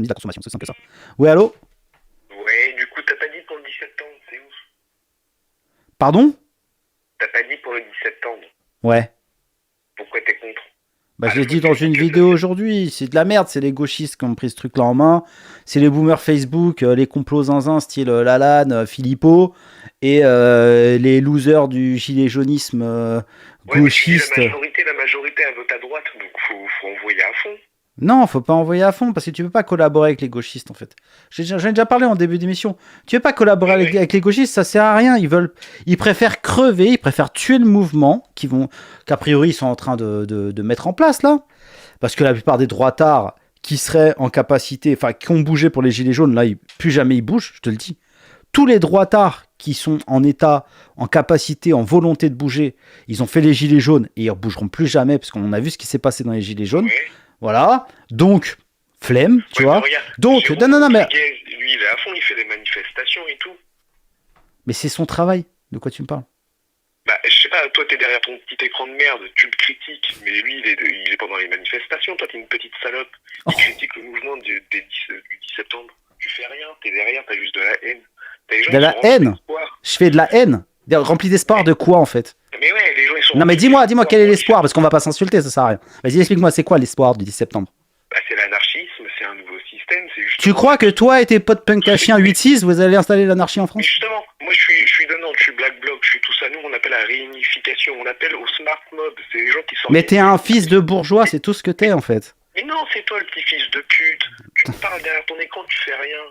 de la consommation, c'est simple que ça. Oui, allô? Ouais, du coup, t'as pas dit pour le 17 septembre, c'est ouf. Pardon? T'as pas dit pour le 17 septembre. Ouais. Pourquoi t'es contre? Bah, je l'ai dit dans une vidéo aujourd'hui, c'est de la merde, c'est les gauchistes qui ont pris ce truc-là en main, c'est les boomers Facebook, les complots zinzin style Lalanne, Philippot, et les losers du gilet jaunisme gauchiste. Ouais, la majorité elle vote à droite, donc faut envoyer à fond. Non, faut pas envoyer à fond, parce que tu peux pas collaborer avec les gauchistes en fait. J'en ai déjà parlé en début d'émission. Tu veux pas collaborer avec les gauchistes, ça sert à rien. Ils préfèrent crever, ils préfèrent tuer le mouvement qu'a priori ils sont en train de mettre en place là. Parce que la plupart des droitards qui seraient en capacité, enfin qui ont bougé pour les gilets jaunes, là, plus jamais ils bougent, je te le dis. Tous les droitards qui sont en état, en capacité, en volonté de bouger, ils ont fait les gilets jaunes et ils ne bougeront plus jamais, parce qu'on a vu ce qui s'est passé dans les gilets jaunes. Ouais. Voilà, donc, flemme, tu vois. Regarde, donc, non, mais... Lui, il est à fond, il fait des manifestations et tout. Mais c'est son travail, de quoi tu me parles? Bah, je sais pas, toi, t'es derrière ton petit écran de merde, tu le critiques, mais lui, il est pendant les manifestations, toi, t'es une petite salope. Il critique le mouvement du 10 septembre. Tu fais rien, t'es derrière, t'as juste de la haine. De la haine? Je fais de la haine? Rempli d'espoir de quoi, en fait? Mais ouais, les gens, ils sont... Non, mais dis-moi quel est l'espoir, parce qu'on va pas s'insulter, ça sert à rien. Vas-y, explique-moi, c'est quoi l'espoir du 10 septembre? Bah, c'est l'anarchisme, c'est un nouveau système, c'est justement... Tu crois que toi et tes potes punk à chien 8-6, vous allez installer l'anarchie en France? Mais justement, moi je suis de Nantes, je suis Black Bloc, je suis tout ça. Nous, on appelle à la réunification, on appelle au smart mob, c'est les gens qui sortent... Mais t'es un fils de bourgeois, c'est tout ce que t'es, en fait. Mais non, c'est toi le petit fils de pute. Tu me parles derrière ton écran, tu fais rien.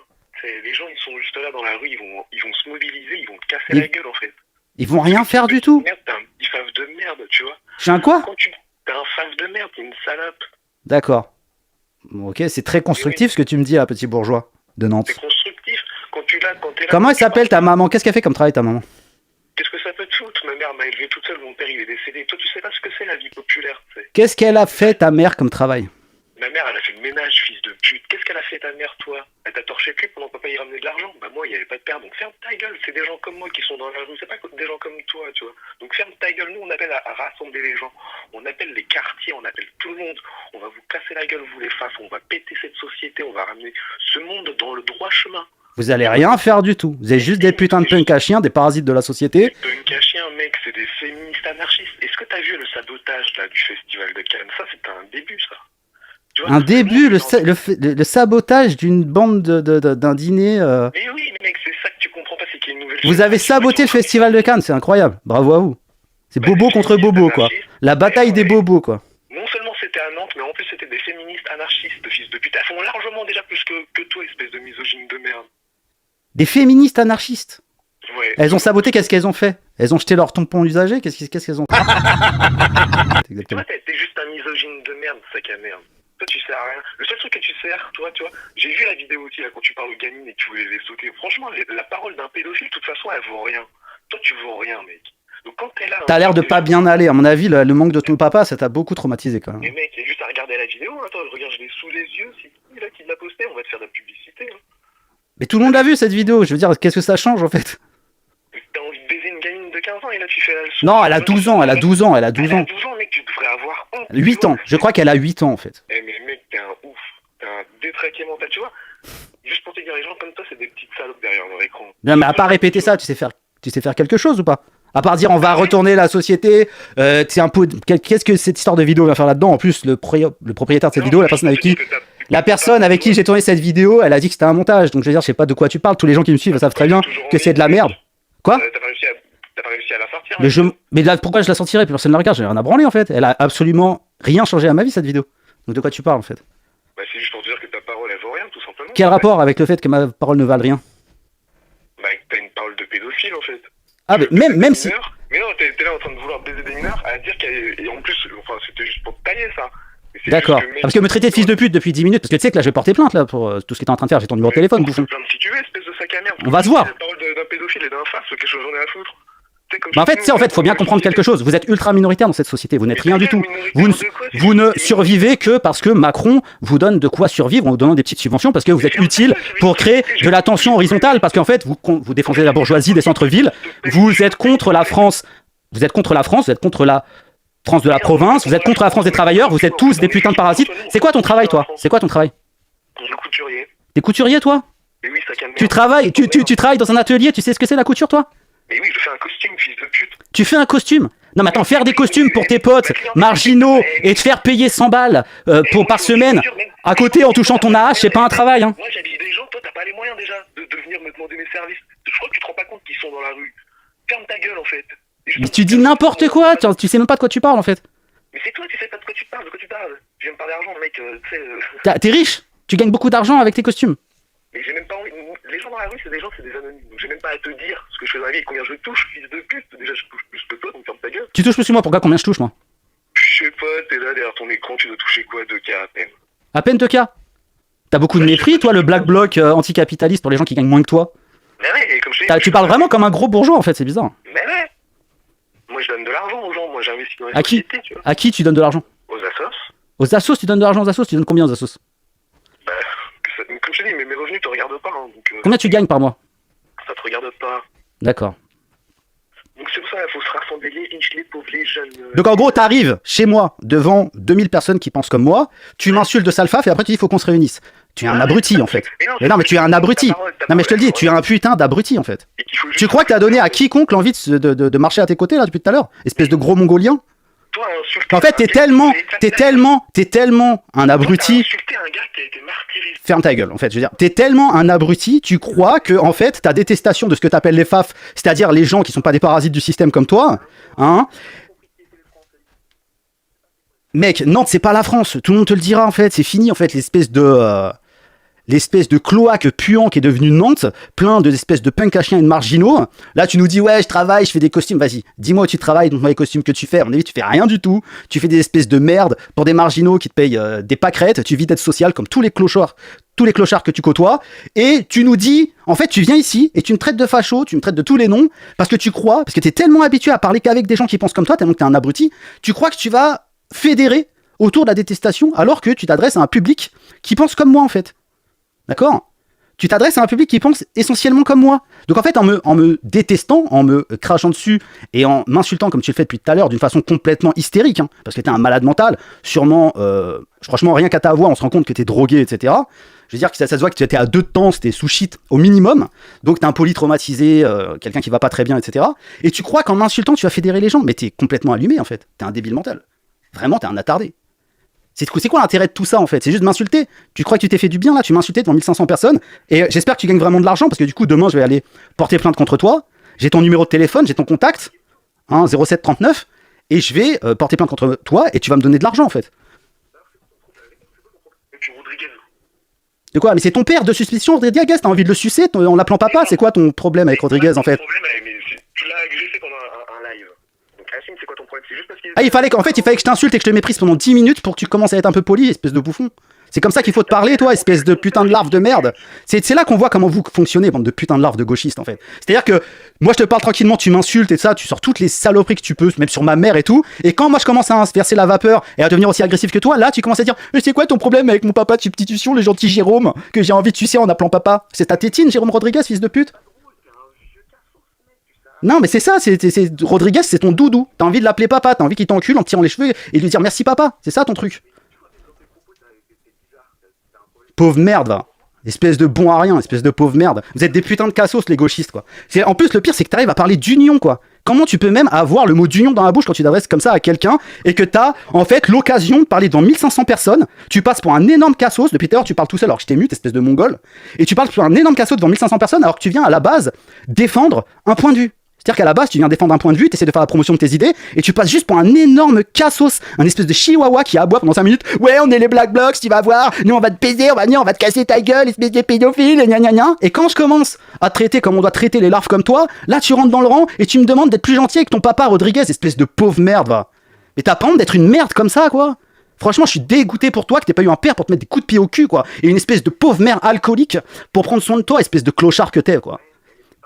Les gens, ils sont juste là dans la rue, ils vont se mobiliser, ils vont te casser la gueule, en fait. Ils vont rien faire du tout. Merde, t'es un petit fave de merde, tu vois. J'ai un quoi? T'es un fave de merde, t'es une salope. D'accord. Ok, c'est très constructif ce que tu me dis là, petit bourgeois de Nantes. C'est constructif. Quand t'es là... Comment elle s'appelle ta maman? Qu'est-ce qu'elle fait comme travail ta maman? Qu'est-ce que ça peut te foutre? Ma mère m'a élevé toute seule, mon père il est décédé. Toi tu sais pas ce que c'est la vie populaire, tu sais. Qu'est-ce qu'elle a fait ta mère comme travail? Ma mère elle a fait le ménage, fils de pute. Qu'est-ce qu'elle a fait ta mère, toi? Elle t'a torché le cul pendant que papa y ramenait de l'argent? Bah moi il y avait pas de père, donc ferme ta gueule. C'est des gens comme moi qui sont dans la rue, c'est pas des gens comme toi, tu vois. Donc ferme ta gueule. Nous on appelle à rassembler les gens. On appelle les quartiers, on appelle tout le monde. On va vous casser la gueule, vous les faces. On va péter cette société, on va ramener ce monde dans le droit chemin. Vous allez rien faire du tout. Vous êtes juste des putains de punk à chiens, des parasites de la société. Des punk à chiens, mec, c'est des féministes anarchistes. Est-ce que t'as vu le sabotage là du festival de Cannes? Ça, c'était un début, ça. Tu vois, un début, le sabotage d'une bande d'un dîner. Mais oui, mec, c'est ça que tu comprends pas, c'est qu'il y a une nouvelle... Vous avez saboté le festival de Cannes, c'est incroyable. Bravo à vous. C'est bobo contre bobo, quoi. La bataille des bobos, quoi. Non seulement c'était à Nantes, mais en plus c'était des féministes anarchistes, fils de pute. Elles font largement déjà plus que toi, espèce de misogyne de merde. Des féministes anarchistes. Ouais. Elles ont saboté, qu'est-ce qu'elles ont fait? Elles ont jeté leur tampon usagé? Qu'est-ce qu'elles ont fait? Tu vois, t'es juste un misogyne de merde, sac à merde. Toi, tu sers à rien. Le seul truc que tu sers, toi, tu vois, j'ai vu la vidéo aussi, là, quand tu parles aux gamines et que tu voulais les sauter. Franchement, la parole d'un pédophile, de toute façon, elle vaut rien. Toi, tu vaux rien, mec. Donc quand t'es là... T'as l'air de pas bien aller. À mon avis, le manque de ton papa, ça t'a beaucoup traumatisé, quand même. Mais mec, il y a juste à regarder la vidéo. Attends, regarde, je l'ai sous les yeux. C'est qui, là, qui l'a posté? On va te faire de la publicité, hein. Mais tout le monde l'a vu, cette vidéo. Je veux dire, qu'est-ce que ça change, en fait? T'as envie de baiser une gamine de 15 ans et là tu fais la leçon. Non, elle a 12 ans, elle a 12 ans, elle a 12 ans. Elle a 12 ans, mec, tu devrais avoir honte. 8 ans, je crois qu'elle a 8 ans en fait. Eh mais mec, t'es un ouf, t'es un détraqué mental, tu vois. Juste pour te dire, les gens comme toi, c'est des petites salopes derrière leur écran. Non, mais à part répéter ça, tu sais faire quelque chose ou pas? À part dire on va retourner la société, c'est un peu... Qu'est-ce que cette histoire de vidéo va faire là-dedans? En plus, le propriétaire de cette vidéo, la personne avec qui j'ai tourné cette vidéo, elle a dit que c'était un montage. Donc je veux dire, je sais pas de quoi tu parles. Tous les gens qui me suivent savent très bien que c'est de la merde. Quoi? T'as pas réussi à la sortir? Mais là, pourquoi je la sortirais? Puis personne ne la regarde, j'ai rien à branler en fait. Elle a absolument rien changé à ma vie cette vidéo. Donc de quoi tu parles en fait? Bah c'est juste pour te dire que ta parole elle vaut rien tout simplement. Quel rapport avec le fait que ma parole ne vale rien? Bah t'as une parole de pédophile en fait. Ah mais même si... Mais non, t'es là en train de vouloir baiser des mineurs à dire et en plus, enfin c'était juste pour te tailler ça. D'accord. Parce que me traiter de fils de pute depuis 10 minutes, parce que tu sais que là je vais porter plainte là pour tout ce que t'es en train de faire, j'ai ton numéro de téléphone, bouffon. Si tu veux, espèce de sac à merde. On va se voir. La parole d'un pédophile et d'un farce, quelque chose j'en ai à foutre. Bah en fait, faut bien comprendre quelque chose. Vous êtes ultra minoritaire dans cette société. Vous n'êtes rien du tout. Vous ne survivez que parce que Macron vous donne de quoi survivre en vous donnant des petites subventions parce que vous êtes utile pour créer de la tension horizontale. Parce qu'en fait, vous défendez la bourgeoisie des centres-villes. Vous êtes contre la France. Vous êtes contre la France. Vous êtes contre la France de la province. Vous êtes contre la France des travailleurs. Vous êtes tous des putains de parasites. C'est quoi ton travail, toi? C'est quoi ton travail? Je suis couturier. T'es couturier, toi? Mais oui, ça calme. Tu travailles, tu travailles dans un atelier, tu sais ce que c'est la couture, toi? Mais oui, je fais un costume, fils de pute. Tu fais un costume? Non mais attends, faire des costumes pour tes potes marginaux et te faire payer 100 balles par semaine à côté en touchant ton AH, c'est pas un travail, hein. Moi j'habille des gens, toi t'as pas les moyens déjà de venir me demander mes services. Je crois que tu te rends pas compte qu'ils sont dans la rue. Ferme ta gueule en fait. Mais tu dis n'importe quoi, tu sais même pas de quoi tu parles en fait. Mais c'est toi, tu sais pas de quoi tu parles, Tu viens me parler d'argent, mec, tu sais... T'es riche? Tu gagnes beaucoup d'argent avec tes costumes? Mais j'ai même pas envie... Les gens dans la rue, c'est des anonymes. Donc j'ai même pas à te dire ce que je fais dans la vie et combien je touche, fils de pute. Déjà, je touche plus que toi, donc ferme ta gueule. Tu touches plus que moi, pourquoi? Combien je touche, moi? Je sais pas, t'es là derrière ton écran, tu dois toucher quoi, 2K à peine. À peine 2K? T'as beaucoup de mépris, toi, le black bloc anticapitaliste pour les gens qui gagnent moins que toi? Mais ouais, et comme je dis... Tu parles vraiment comme un gros bourgeois, en fait, c'est bizarre. Mais ouais. Moi, je donne de l'argent aux gens, moi j'investis dans les À qui? sociétés, tu vois. À qui tu donnes de l'argent? Aux assos. Aux assos, tu donnes de l'argent aux assos? Tu donnes combien aux assos? Bah, comme je te dis, mais mes revenus te regardent pas, hein, donc... Combien tu gagnes par mois? Ça te regarde pas. D'accord. Donc c'est pour ça qu'il faut se rassembler, les riches, les pauvres, les jeunes... Donc en gros, t'arrives chez moi devant 2000 personnes qui pensent comme moi, tu m'insultes de salfaf et après tu dis faut qu'on se réunisse. Tu es un abruti en fait. Mais non, mais tu es un abruti. Non, mais je te le dis, tu es un putain d'abruti en fait. Tu crois que t'as donné à quiconque l'envie de marcher à tes côtés là depuis tout à l'heure? Espèce de gros mongolien. Toi, En fait, t'es tellement un abruti. Insulter un gars qui a été martyrisé. Ferme ta gueule, en fait. Je veux dire, t'es tellement un abruti, tu crois que, en fait, ta détestation de ce que t'appelles les FAF, c'est-à-dire les gens qui sont pas des parasites du système comme toi, hein. Mec, Nantes, c'est pas la France. Tout le monde te le dira, en fait. C'est fini, en fait, l'espèce de cloaque puant qui est devenu Nantes, plein d'espèces de punk à chiens et de marginaux. Là, tu nous dis, ouais, je travaille, je fais des costumes. Vas-y, dis-moi où tu travailles, donc moi les costumes que tu fais. À mon avis, tu fais rien du tout. Tu fais des espèces de merde pour des marginaux qui te payent des pâquerettes. Tu vis d'être social comme tous les clochards que tu côtoies. Et tu nous dis, en fait, tu viens ici et tu me traites de facho, tu me traites de tous les noms, parce que tu crois, parce que t'es tellement habitué à parler qu'avec des gens qui pensent comme toi, tellement que t'es un abruti, tu crois que tu vas fédérer autour de la détestation alors que tu t'adresses à un public qui pense comme moi, en fait. D'accord? Tu t'adresses à un public qui pense essentiellement comme moi. Donc en fait, en me détestant, en me crachant dessus et en m'insultant comme tu le fais depuis tout à l'heure d'une façon complètement hystérique, hein, parce que t'es un malade mental, sûrement, franchement, rien qu'à ta voix, on se rend compte que t'es drogué, etc. Je veux dire que ça se voit que tu étais à 2 de temps, c'était sous shit au minimum, donc t'es un polytraumatisé, quelqu'un qui va pas très bien, etc. Et tu crois qu'en m'insultant, tu vas fédérer les gens, mais t'es complètement allumé en fait. T'es un débile mental. Vraiment, t'es un attardé. C'est quoi l'intérêt de tout ça en fait? C'est juste m'insulter. Tu crois que tu t'es fait du bien là? Tu m'as insulté devant 1500 personnes et j'espère que tu gagnes vraiment de l'argent parce que du coup demain je vais aller porter plainte contre toi. J'ai ton numéro de téléphone, j'ai ton contact, hein, 0739 et je vais porter plainte contre toi et tu vas me donner de l'argent en fait. De quoi? Mais c'est ton père de suspicion, Rodriguez, t'as envie de le sucer en l'appelant papa? C'est quoi ton problème avec Rodriguez en fait? Tu l'as agressé pendant un live. Donc Racine, c'est quoi ton problème? C'est juste parce qu'il... Ah, il fallait que je t'insulte et que je te méprise pendant 10 minutes pour que tu commences à être un peu poli, espèce de bouffon. C'est comme ça qu'il faut te parler, toi, espèce de putain de larve de merde. C'est là qu'on voit comment vous fonctionnez, bande de putain de larve de gauchistes, en fait. C'est-à-dire que moi, je te parle tranquillement, tu m'insultes et ça, tu sors toutes les saloperies que tu peux, même sur ma mère et tout. Et quand moi, je commence à verser la vapeur et à devenir aussi agressif que toi, là, tu commences à dire c'est quoi ton problème avec mon papa de substitution, le gentil Jérôme, que j'ai envie de sucer en appelant papa? C'est ta tétine, Jérôme Rodriguez, fils de pute? Non, mais c'est ça, Rodriguez, c'est ton doudou. T'as envie de l'appeler papa, t'as envie qu'il t'encule en te tirant les cheveux et lui dire merci papa. C'est ça ton truc. Pauvre merde, va. Espèce de bon à rien, espèce de pauvre merde. Vous êtes des putains de cassos, les gauchistes, quoi. En plus, le pire, c'est que t'arrives à parler d'union, quoi. Comment tu peux même avoir le mot d'union dans la bouche quand tu t'adresses comme ça à quelqu'un et que t'as, en fait, l'occasion de parler devant 1500 personnes, tu passes pour un énorme cassos, depuis tout à l'heure, tu parles tout seul alors que je t'ai mute, espèce de mongol, et tu parles pour un énorme cassos devant 1500 personnes alors que tu viens, à la base, défendre un point de vue. C'est-à-dire qu'à la base, tu viens défendre un point de vue, tu essaies de faire la promotion de tes idées, et tu passes juste pour un énorme cassos, un espèce de chihuahua qui aboie pendant 5 minutes. Ouais, on est les Black Blocs, tu vas voir, nous on va te baiser, on va te casser ta gueule, espèce de pédophile, et gna gna gna. Et quand je commence à te traiter comme on doit traiter les larves comme toi, là tu rentres dans le rang et tu me demandes d'être plus gentil avec ton papa Rodriguez, espèce de pauvre merde, va. Mais t'as pas honte d'être une merde comme ça, quoi. Franchement, je suis dégoûté pour toi que t'aies pas eu un père pour te mettre des coups de pied au cul, quoi. Et une espèce de pauvre mère alcoolique pour prendre soin de toi, espèce de clochard que t'es, quoi.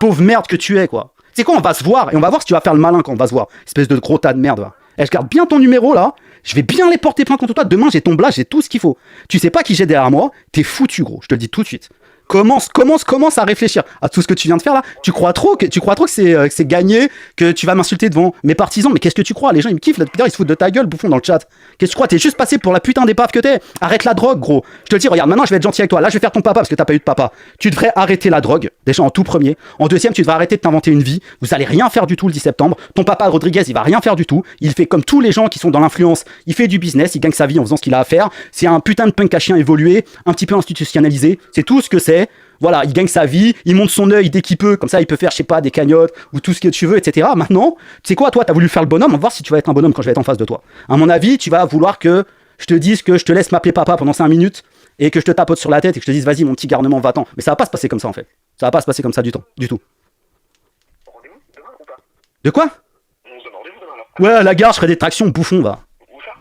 Pauvre merde que tu es, quoi. C'est quoi, on va se voir et on va voir si tu vas faire le malin quand on va se voir. Espèce de gros tas de merde, va. Et je garde bien ton numéro là. Je vais bien les porter plainte contre toi. Demain, j'ai ton blast, j'ai tout ce qu'il faut. Tu sais pas qui j'ai derrière moi. T'es foutu, gros. Je te le dis tout de suite. Commence à réfléchir à tout ce que tu viens de faire là. Tu crois trop que c'est gagné, que tu vas m'insulter devant mes partisans. Mais qu'est-ce que tu crois? Les gens ils me kiffent là, depuis ils se foutent de ta gueule, bouffon, dans le chat. Qu'est-ce que tu crois? T'es juste passé pour la putain d'épave que t'es. Arrête la drogue, gros. Je te le dis, regarde, maintenant je vais être gentil avec toi. Là, je vais faire ton papa parce que t'as pas eu de papa. Tu devrais arrêter la drogue, déjà en tout premier. En deuxième, tu devrais arrêter de t'inventer une vie. Vous allez rien faire du tout le 10 septembre. Ton papa Rodriguez, il va rien faire du tout. Il fait comme tous les gens qui sont dans l'influence. Il fait du business, il gagne sa vie en faisant ce qu'il a à faire. C'est un putain de punk à chien évolué, un petit peu institutionnalisé. C'est tout ce que c'est. Voilà, il gagne sa vie, il monte son œil dès qu'il peut, comme ça il peut faire, je sais pas, des cagnottes ou tout ce que tu veux, etc. Maintenant, tu sais quoi, toi, t'as voulu faire le bonhomme, on va voir si tu vas être un bonhomme quand je vais être en face de toi. À mon avis, tu vas vouloir que je te dise que je te laisse m'appeler papa pendant 5 minutes et que je te tapote sur la tête et que je te dise, vas-y, mon petit garnement, va-t'en. Mais ça va pas se passer comme ça, en fait. Ça va pas se passer comme ça du tout. Rendez-vous demain ou pas? De quoi? On se donne rendez-vous demain alors. Ouais, à la gare, je ferai des tractions, bouffon, va. Où ça?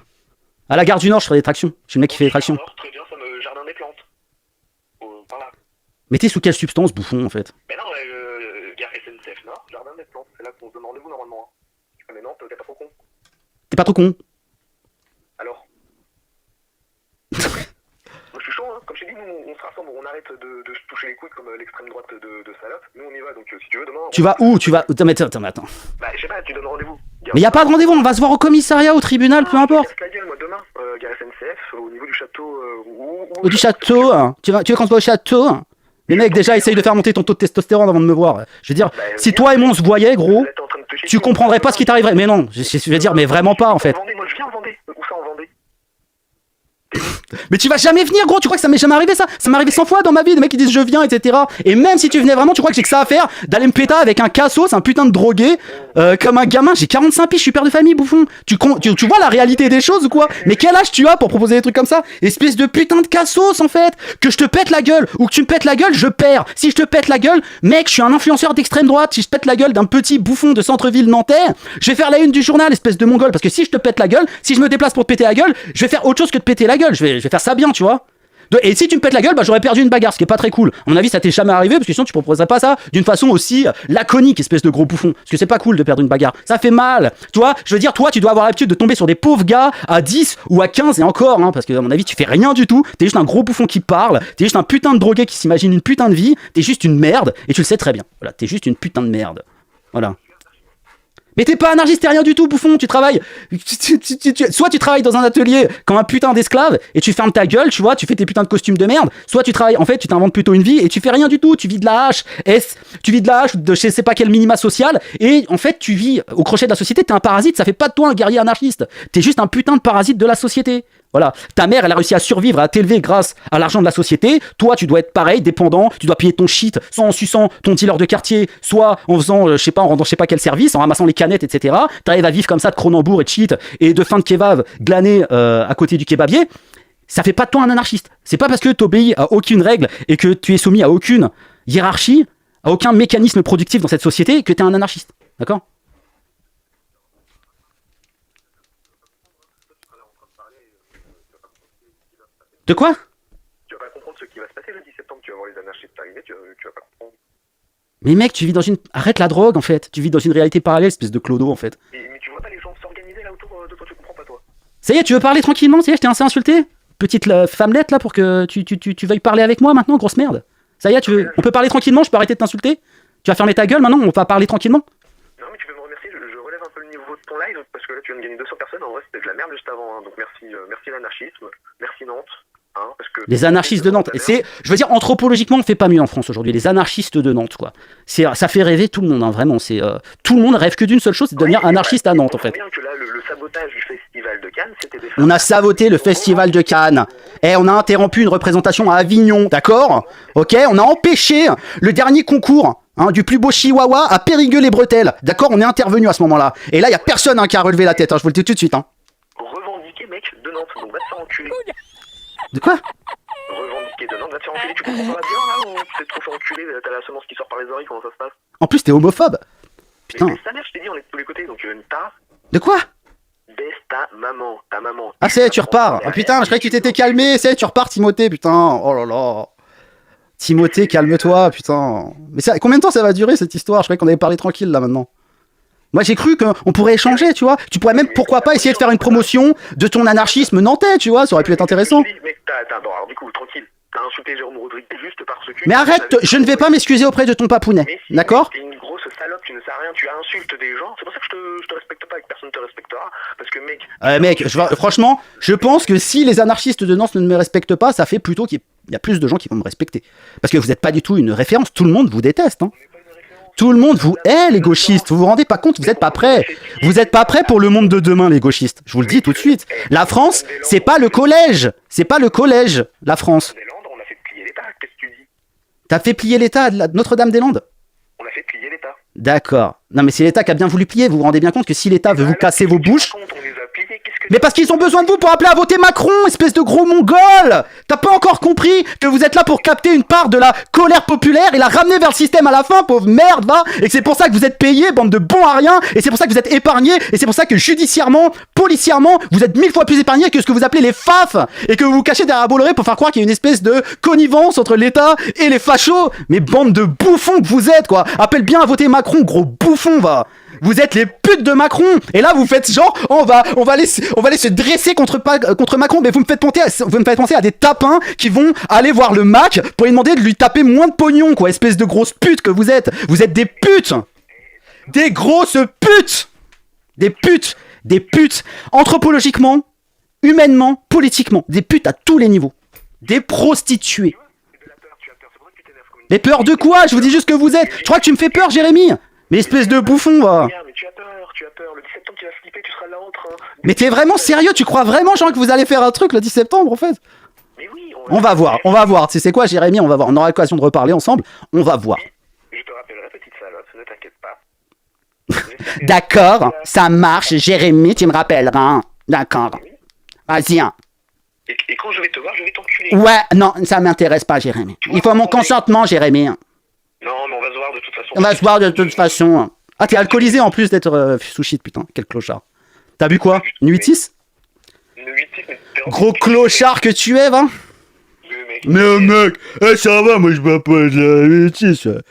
À la gare du Nord, je ferai des tractions. Je suis le mec qui fait des tractions. Alors, très bien, ça me jardin des plantes. Par là. Mais t'es sous quelle substance, bouffon, en fait? Mais non, gare SNCF Nord, jardin des plantes, c'est là qu'on se donne rendez-vous normalement. Hein. Mais non, t'es pas trop con. T'es pas trop con? Alors Moi je suis chaud, hein. Comme je t'ai dit, nous on se rassemble, on arrête de se toucher les couilles comme l'extrême droite de salope. Nous on y va, donc si tu veux demain... Tu vas où? Tu vas... Attends, mais attends. Bah je sais pas, tu donnes rendez-vous. Mais y a pas de rendez-vous, on va se voir au commissariat, au tribunal, peu importe. Je la gueule, moi demain, gare SNCF, au niveau du château... Ou du château, hein. Tu veux qu'on se voit au château, hein. Les mecs, déjà, essayent de faire monter ton taux de testostérone avant de me voir. Je veux dire, si toi et moi on se voyait, gros, tu comprendrais pas ce qui t'arriverait. Mais non, je veux dire, mais vraiment pas, en fait. Moi je viens en Vendée. Où ça en Vendée? Mais tu vas jamais venir, gros, tu crois que ça m'est jamais arrivé ça? Ça m'est arrivé 100 fois dans ma vie, des mecs qui disent je viens, etc. Et même si tu venais vraiment, tu crois que j'ai que ça à faire d'aller me péter avec un cassos, un putain de drogué, comme un gamin? J'ai 45 piges, je suis père de famille, bouffon. Tu vois la réalité des choses ou quoi? Mais quel âge tu as pour proposer des trucs comme ça? Espèce de putain de cassos, en fait. Que je te pète la gueule ou que tu me pètes la gueule, je perds. Si je te pète la gueule, mec, je suis un influenceur d'extrême droite. Si je pète la gueule d'un petit bouffon de centre-ville nantais, je vais faire la une du journal, espèce de mongol. Parce que si je te pète la gueule, si je me déplace pour te péter la gueule, je vais faire autre chose que de péter la gueule. Je vais faire ça bien, tu vois. Et si tu me pètes la gueule, bah j'aurais perdu une bagarre, ce qui est pas très cool. À mon avis, ça t'est jamais arrivé parce que sinon tu proposerais pas ça d'une façon aussi laconique, espèce de gros bouffon. Parce que c'est pas cool de perdre une bagarre. Ça fait mal. Tu vois, je veux dire, toi, tu dois avoir l'habitude de tomber sur des pauvres gars à 10 ou à 15 et encore, hein, parce que à mon avis, tu fais rien du tout. T'es juste un gros bouffon qui parle. T'es juste un putain de drogué qui s'imagine une putain de vie. T'es juste une merde et tu le sais très bien. Voilà, t'es juste une putain de merde. Voilà. Mais t'es pas anarchiste, t'es rien du tout, bouffon, tu travailles. Soit tu travailles dans un atelier comme un putain d'esclave et tu fermes ta gueule, tu vois, tu fais tes putains de costumes de merde. Soit tu travailles, en fait, tu t'inventes plutôt une vie et tu fais rien du tout, tu vis de la hache, tu vis de la hache ou de je sais pas quel minima social et en fait, tu vis au crochet de la société, t'es un parasite, ça fait pas de toi un guerrier anarchiste. T'es juste un putain de parasite de la société. Voilà, ta mère elle a réussi à survivre, à t'élever grâce à l'argent de la société. Toi tu dois être pareil, dépendant, tu dois payer ton shit soit en suçant ton dealer de quartier, soit en faisant, je sais pas, en rendant je sais pas quel service, en ramassant les canettes, etc. T'arrives à vivre comme ça de Cronenbourg et de shit et de fin de kebab glané à côté du kebabier. Ça fait pas de toi un anarchiste. C'est pas parce que t'obéis à aucune règle et que tu es soumis à aucune hiérarchie, à aucun mécanisme productif dans cette société que t'es un anarchiste. D'accord ? De quoi? Tu vas pas comprendre ce qui va se passer le 10 septembre, tu vas voir les anarchistes arriver, tu vas pas comprendre. Mais mec, tu vis dans une... Arrête la drogue, en fait. Tu vis dans une réalité parallèle, espèce de clodo, en fait. Mais tu vois pas les gens s'organiser là autour de toi, tu comprends pas toi. Ça y est, tu veux parler tranquillement? Ça y est, je t'ai assez insulté? Petite femmelette, là, pour que tu veuilles parler avec moi, maintenant, grosse merde. Ça y est, on peut parler tranquillement? Je peux arrêter de t'insulter? Tu vas fermer ta gueule, maintenant? On va parler tranquillement? Non, mais tu peux me remercier, je relève un peu le niveau de ton live, parce que là, tu viens de gagner 200 personnes, en vrai, c'était de la merde juste avant, hein. Donc merci l'anarchisme, merci Nantes. Hein, parce que les anarchistes de Nantes. Je veux dire, anthropologiquement, on fait pas mieux en France aujourd'hui. Les anarchistes de Nantes, quoi. Ça fait rêver tout le monde, hein, vraiment. Tout le monde rêve que d'une seule chose, c'est de devenir anarchiste à Nantes, en fait. Bien que là, le sabotage du festival de Cannes, c'était des... On a saboté le festival de Cannes. On a interrompu une représentation à Avignon, d'accord? Ok, on a empêché le dernier concours. Hein, du plus beau chihuahua à Périgueux-les-Bretelles. D'accord, on est intervenu à ce moment-là. Et là, il y a personne qui a relevé la tête, hein, je vous le dis tout de suite. Hein. Revendiquer, mec, de Nantes, donc va te faire enculer. De quoi? Revendiquer de Nantes, va te faire enculer. Tu comprends pas bien là ou tu t'es trop fait enculer? T'as la semence qui sort par les oreilles, comment ça se passe? En plus, t'es homophobe. Putain. Mais ta mère, je t'ai dit, on est de tous les côtés, donc ta... De quoi? Baisse ta maman. Ah, c'est, tu repars. Ah putain, je croyais que tu t'étais calmé. Tu repars, Timothée, putain. Oh là là. Timothée, calme-toi, putain. Mais combien de temps ça va durer cette histoire? Je croyais qu'on avait parlé tranquille là maintenant. Moi j'ai cru qu'on pourrait échanger, tu vois. Tu pourrais même, pourquoi pas, essayer de faire une promotion de ton anarchisme nantais, tu vois. Ça aurait pu être intéressant. Mec, bon, alors du coup, tranquille. t'as insulté Jérôme Rodrigue juste parce que... Mais arrête, je ne vais pas m'excuser auprès de ton papounet, Mais si, d'accord? T'es une grosse salope, tu ne sais rien, tu insultes des gens. C'est pour ça que je te respecte pas et que personne te respectera. Parce que mec... Franchement, je pense que si les anarchistes de Nantes ne me respectent pas, ça fait plutôt qu'il y a plus de gens qui vont me respecter. Parce que vous n'êtes pas du tout une référence, tout le monde vous déteste, hein. Tout le monde vous hait, les gauchistes. Vous vous rendez pas compte, vous êtes pas prêts. Vous êtes pas prêts pour le monde de demain, les gauchistes. Je vous le dis tout de suite. La France, c'est pas le collège. C'est pas le collège, la France. On a fait plier l'État, qu'est-ce que tu dis? T'as fait plier l'État de Notre-Dame-des-Landes? On a fait plier l'État. D'accord. Non, mais c'est l'État qui a bien voulu plier. Vous vous rendez bien compte que si l'État veut vous casser vos bouches... On les a pliés, qu'est-ce que... Mais parce qu'ils ont besoin de vous pour appeler à voter Macron, espèce de gros mongol! T'as pas encore compris que vous êtes là pour capter une part de la colère populaire et la ramener vers le système à la fin, pauvre merde, va! Et que c'est pour ça que vous êtes payés, bande de bons à rien, et c'est pour ça que vous êtes épargnés, et c'est pour ça que judiciairement, policièrement, vous êtes 1000 fois plus épargnés que ce que vous appelez les FAF, et que vous vous cachez derrière Bolloré pour faire croire qu'il y a une espèce de connivence entre l'État et les fachos. Mais bande de bouffons que vous êtes, quoi! Appelle bien à voter Macron, gros bouffon, va! Vous êtes les putes de Macron. Et là, vous faites genre, on va aller se dresser contre Macron. Mais vous me faites penser à des tapins qui vont aller voir le Mac pour lui demander de lui taper moins de pognon, quoi. Espèce de grosse pute que vous êtes. Vous êtes des putes. Des grosses putes. Des putes. Des putes. Anthropologiquement, humainement, politiquement. Des putes à tous les niveaux. Des prostituées. Mais peur de quoi? Je vous dis juste que vous êtes. Je crois que tu me fais peur, Jérémy. Mais espèce de bouffon, va. Regarde, mais tu as peur. Le 10 septembre, tu vas flipper, tu seras là en train. Mais t'es vraiment sérieux? Tu crois vraiment, Jean, que vous allez faire un truc le 10 septembre, en fait? Mais oui, on va voir. Tu sais quoi, Jérémy? On va voir. On aura l'occasion de reparler ensemble. On va voir. Je te rappellerai, petite salope, ne t'inquiète pas. D'accord, ça marche, Jérémy, tu me rappelleras. D'accord. Vas-y, hein. Et quand je vais te voir, je vais t'enculer. Ouais, non, ça m'intéresse pas, Jérémy. Il faut mon consentement, Jérémy. Non, mais on va se voir de toute façon. On va se voir de toute façon. Ah, t'es alcoolisé en plus d'être sous shit, putain. Quel clochard. T'as bu quoi? Une 8-6? Une 8-6, mais... Gros clochard que tu es, va. Mais mec, ça va, moi je bois pas de la 8-6.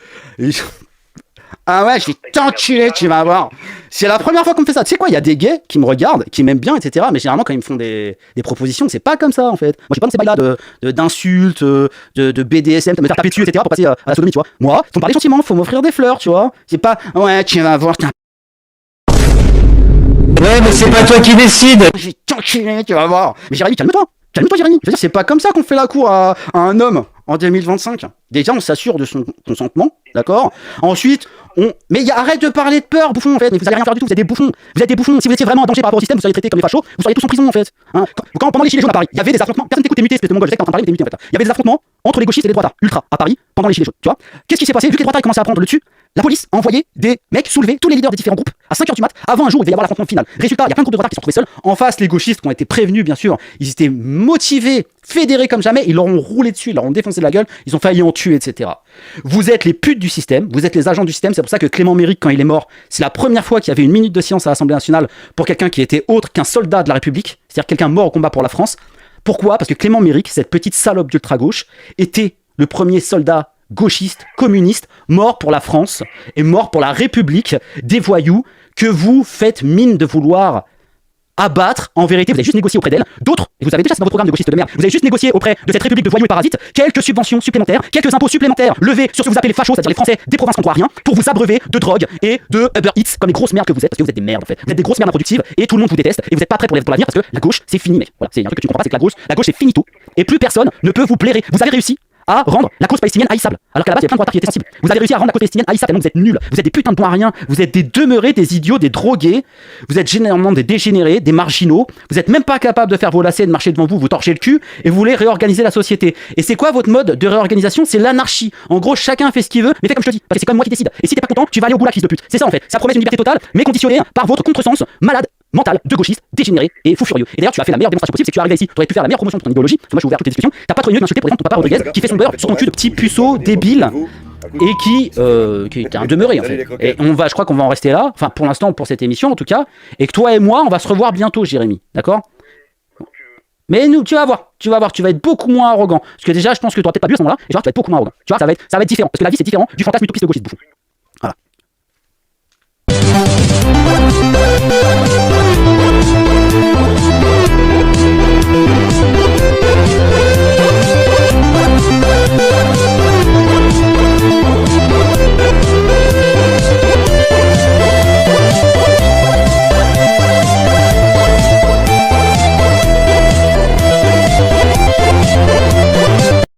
Ah ouais, je vais t'enculer, tu vas voir. C'est la première fois qu'on me fait ça. Tu sais quoi, il y a des gays qui me regardent, qui m'aiment bien, etc. Mais généralement, quand ils me font des propositions, c'est pas comme ça, en fait. Moi, j'ai pas dans ces bails-là d'insultes, de BDSM, de me faire taper dessus, etc. pour passer à la sodomie, tu vois. Moi, faut me parler gentiment, faut m'offrir des fleurs, tu vois. C'est pas, ouais, tu vas voir, ouais, mais c'est pas toi qui décide. Je vais t'enculer, tu vas voir. Mais Jérémy, calme-toi. Calme-toi, Jérémy. Je veux dire, c'est pas comme ça qu'on fait la cour à un homme en 2025. Déjà, on s'assure de son consentement, d'accord? Ensuite, mais arrête de parler de peur, bouffon, en fait. Mais vous allez rien faire du tout, vous êtes des bouffons. Vous êtes des bouffons. Si vous étiez vraiment en danger par rapport au système, vous seriez traités comme des fachos, vous seriez tous en prison, en fait. Hein, pendant les Gilets jaunes à Paris, il y avait des affrontements. Personne t'écoute, t'es muté, espèce de mongol. Je sais que t'es en train de parler, mais t'es muté, en fait. Il y avait des affrontements entre les gauchistes et les droitards, ultra, à Paris, pendant les Gilets jaunes, tu vois? Qu'est-ce qui s'est passé? Vu que les droitards commençaient à prendre le dessus, la police a envoyé des mecs soulever tous les leaders des différents groupes à 5h du mat, avant un jour où il va y avoir l'affrontement final. Résultat, il y a plein de groupes de droitards qui se sont retrouvés seuls. En face, les gauchistes qui ont été prévenus, bien sûr, ils étaient motivés, fédérés comme jamais, ils leur ont roulé dessus, ils leur ont défoncé la gueule, ils ont failli en tuer, etc. Vous êtes les putes du système, vous êtes les agents du système, c'est pour ça que Clément Méric, quand il est mort, c'est la première fois qu'il y avait une minute de silence à l'Assemblée nationale pour quelqu'un qui était autre qu'un soldat de la République, c'est-à-dire quelqu'un mort au combat pour la France. Pourquoi? Parce que Clément Méric, cette petite salope d'ultra-gauche, était le premier soldat gauchiste, communiste, mort pour la France et mort pour la République, des voyous que vous faites mine de vouloir abattre. En vérité, vous avez juste négocié auprès d'elle. D'autres, et vous avez déjà ça dans votre programme de gauchiste de merde, vous avez juste négocié auprès de cette République de voyous et parasites quelques subventions supplémentaires, quelques impôts supplémentaires levés sur ce que vous appelez les fachos, c'est-à-dire les Français des provinces rien, pour vous abreuver de drogue et de Uber Eats comme les grosses merdes que vous êtes, parce que vous êtes des merdes en fait. Vous êtes des grosses merdes improductives et tout le monde vous déteste et vous n'êtes pas prêts pour l'avenir parce que la gauche c'est fini, mec. Voilà, c'est un truc que tu comprends pas, c'est que la gauche c'est finito et plus personne ne peut vous blairer. Vous avez réussi à rendre la cause palestinienne haïssable. Alors qu'à la base, il y a plein de droitards qui étaient sensibles. Vous avez réussi à rendre la cause palestinienne haïssable tellement vous êtes nuls. Vous êtes des putains de bons à rien. Vous êtes des demeurés, des idiots, des drogués. Vous êtes généralement des dégénérés, des marginaux. Vous êtes même pas capable de faire vos lacets, de marcher devant vous, vous torchez le cul et vous voulez réorganiser la société. Et c'est quoi votre mode de réorganisation? C'est l'anarchie. En gros, chacun fait ce qu'il veut, mais fait comme je te dis. Parce que c'est comme moi qui décide. Et si t'es pas content, tu vas aller au goulag, fils de pute. C'est ça en fait. Ça promet une liberté totale, mais conditionnée par votre contresens malade, mental, de gauchiste, dégénéré et fou furieux. Et d'ailleurs, tu as fait la meilleure démonstration possible, c'est que tu es arrivé ici. Tu aurais pu faire la meilleure promotion de ton idéologie. Parce que moi, je suis ouvert à toutes les discussions. T'as pas trop mieux d'insulter pour exemple ton papa Rodriguez qui fait son beurre sur ton cul de petit puceau débile et qui est un demeuré en fait. Et je crois qu'on va en rester là. Enfin, pour l'instant, pour cette émission en tout cas. Et que toi et moi, on va se revoir bientôt, Jérémy. D'accord? Mais nous, tu vas voir, tu vas être beaucoup moins arrogant. Parce que déjà, je pense que tu n'auras peut-être pas bu à ce moment-là. Et genre, tu vas être beaucoup moins arrogant. Tu vois, ça va être différent. Parce que la vie, c'est différent du fantasme utopiste de gauchiste bouffon. Voilà.